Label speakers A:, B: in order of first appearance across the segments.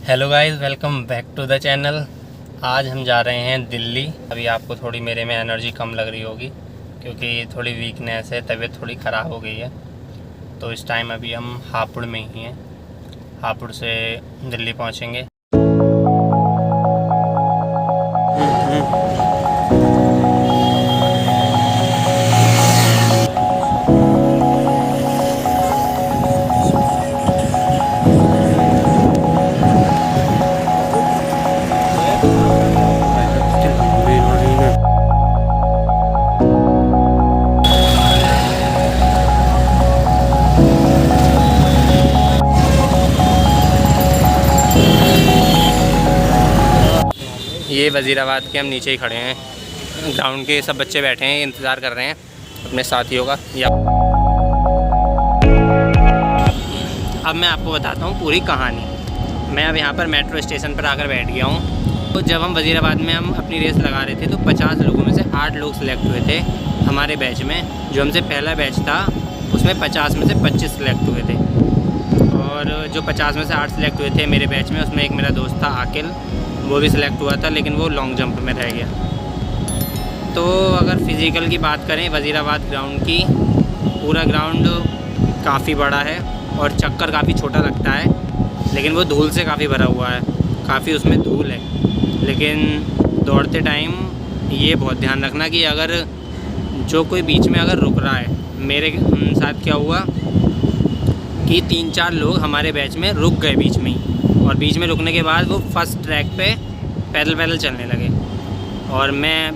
A: Hello guys, welcome back to the channel. आज हम जा रहे हैं दिल्ली। अभी आपको थोड़ी मेरे में एनर्जी कम लग रही होगी क्योंकि थोड़ी वीकनेस है, तबीयत थोड़ी ख़राब हो गई है। तो इस टाइम अभी हम हापुड़ में ही हैं। हापुड़ से दिल्ली पहुंचेंगे। ये वज़ीराबाद के हम नीचे ही खड़े हैं। ग्राउंड के सब बच्चे बैठे हैं, इंतज़ार कर रहे हैं अपने साथियों का। या अब मैं आपको बताता हूँ पूरी कहानी। मैं अब यहाँ पर मेट्रो स्टेशन पर आकर बैठ गया हूँ। तो जब हम वज़ीराबाद में हम अपनी रेस लगा रहे थे तो 50 लोगों में से 8 लोग सिलेक्ट हुए थे हमारे बैच में। जो हमसे पहला बैच था उसमें 50 में से 25 सिलेक्ट हुए थे, और जो 50 में से 8 सिलेक्ट हुए थे मेरे बैच में, उसमें एक मेरा दोस्त था आकिल, वो भी सिलेक्ट हुआ था, लेकिन वो लॉन्ग जंप में रह गया। तो अगर फ़िज़िकल की बात करें वज़ीराबाद ग्राउंड की, पूरा ग्राउंड काफ़ी बड़ा है और चक्कर काफ़ी छोटा लगता है, लेकिन वो धूल से काफ़ी भरा हुआ है, काफ़ी उसमें धूल है। लेकिन दौड़ते टाइम ये बहुत ध्यान रखना कि अगर जो कोई बीच में अगर रुक रहा है, मेरे साथ क्या हुआ कि 3-4 लोग हमारे बैच में रुक गए बीच में ही, और बीच में रुकने के बाद वो फर्स्ट ट्रैक पे पैदल चलने लगे और मैं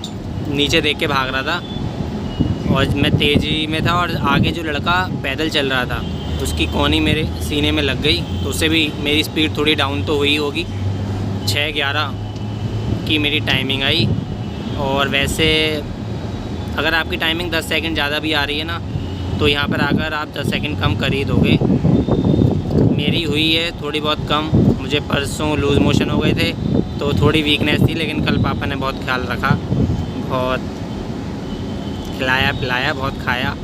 A: नीचे देख के भाग रहा था और मैं तेज़ी में था, और आगे जो लड़का पैदल चल रहा था उसकी कोनी मेरे सीने में लग गई, तो उससे भी मेरी स्पीड थोड़ी डाउन तो हुई होगी। 6:11 की मेरी टाइमिंग आई। और वैसे अगर आपकी टाइमिंग 10 सेकंड ज़्यादा भी आ रही है ना, तो यहाँ पर आकर आप 10 सेकंड कम कर ही दोगे। मेरी हुई है थोड़ी बहुत कम। मुझे परसों लूज़ मोशन हो गए थे तो थोड़ी वीकनेस थी, लेकिन कल पापा ने बहुत ख्याल रखा, बहुत खिलाया पिलाया, बहुत खाया,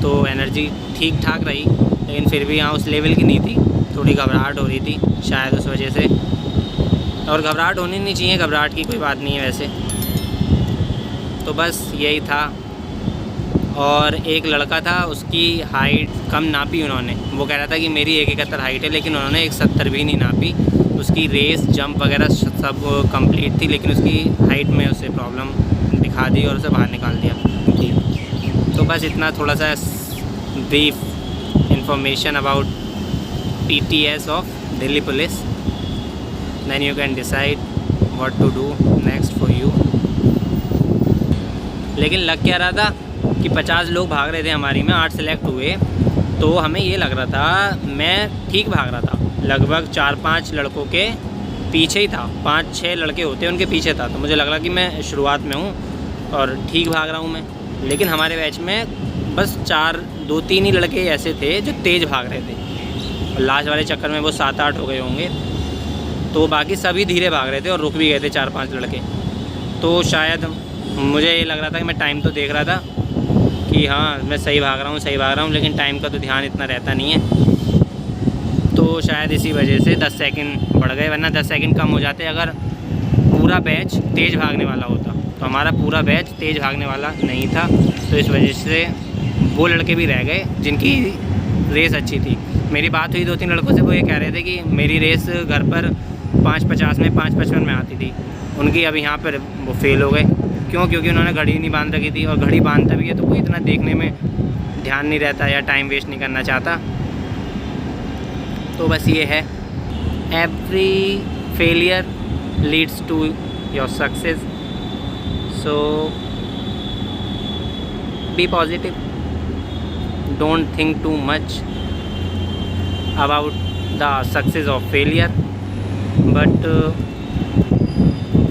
A: तो एनर्जी ठीक ठाक रही। लेकिन फिर भी यहाँ उस लेवल की नहीं थी, थोड़ी घबराहट हो रही थी शायद उस वजह से। और घबराहट होनी नहीं चाहिए, घबराहट की कोई बात नहीं है वैसे। तो बस यही था। और एक लड़का था, उसकी हाइट कम नापी उन्होंने। वो कह रहा था कि मेरी 171 हाइट है, लेकिन उन्होंने 170 भी नहीं नापी। उसकी रेस जंप वगैरह सब कंप्लीट थी, लेकिन उसकी हाइट में उसे प्रॉब्लम दिखा दी और उसे बाहर निकाल दिया। तो बस इतना थोड़ा सा brief information about PTS of Delhi police. Then you can decide what to do next for you. लेकिन लग क्या रहा था कि 50 लोग भाग रहे थे हमारी में, 8 सेलेक्ट हुए, तो हमें ये लग रहा था मैं ठीक भाग रहा था। लगभग 4-5 लड़कों के पीछे ही था, 5-6 लड़के होते उनके पीछे था। तो मुझे लग रहा कि मैं शुरुआत में हूँ और ठीक भाग रहा हूँ मैं। लेकिन हमारे बैच में बस 2-3 ही लड़के ऐसे थे जो तेज़ भाग रहे थे, और लास्ट वाले चक्कर में वो 7-8 हो गए होंगे। तो बाकी सभी धीरे भाग रहे थे और रुक भी गए थे 4-5 लड़के। तो शायद मुझे ये लग रहा था कि मैं टाइम तो देख रहा था कि हाँ मैं सही भाग रहा हूँ, लेकिन टाइम का तो ध्यान इतना रहता नहीं है। तो शायद इसी वजह से 10 सेकंड बढ़ गए, वरना 10 सेकंड कम हो जाते अगर पूरा बैच तेज़ भागने वाला होता। तो हमारा पूरा बैच तेज़ भागने वाला नहीं था, तो इस वजह से वो लड़के भी रह गए जिनकी रेस अच्छी थी। मेरी बात हुई 2-3 लड़कों से, वो ये कह रहे थे कि मेरी रेस घर पर 5:50 में 5:55 में आती थी, उनकी अब यहाँ पर वो फेल हो गए। क्यों? क्योंकि उन्होंने घड़ी नहीं बांध रखी थी, और घड़ी बांधता भी है तो कोई इतना देखने में ध्यान नहीं रहता या टाइम वेस्ट नहीं करना चाहता। तो बस ये है, every failure leads to your success, so be positive, don't think too much about the success of failure, but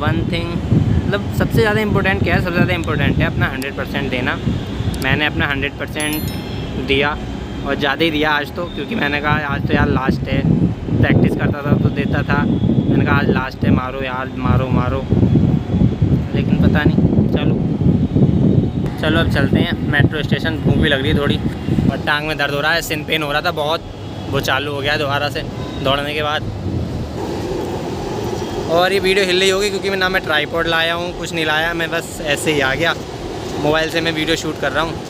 A: one thing, मतलब सबसे ज़्यादा इम्पोर्टेंट क्या है? सबसे ज़्यादा इम्पोर्टेंट है अपना 100% देना। मैंने अपना 100% दिया, और ज़्यादा ही दिया आज तो, क्योंकि मैंने कहा आज तो यार लास्ट है। प्रैक्टिस करता था तो देता था, मैंने कहा आज लास्ट है, मारो यार, मारो। लेकिन पता नहीं, चलो अब चलते हैं मेट्रो स्टेशन। भूख भी लग रही है थोड़ी, और टांग में दर्द हो रहा है, सिन पेन हो रहा था बहुत, वो चालू हो गया दोबारा से दौड़ने के बाद। और ये वीडियो हिल रही होगी क्योंकि मैं ट्राइपॉड लाया हूँ, कुछ नहीं लाया, मैं बस ऐसे ही आ गया। मोबाइल से मैं वीडियो शूट कर रहा हूँ।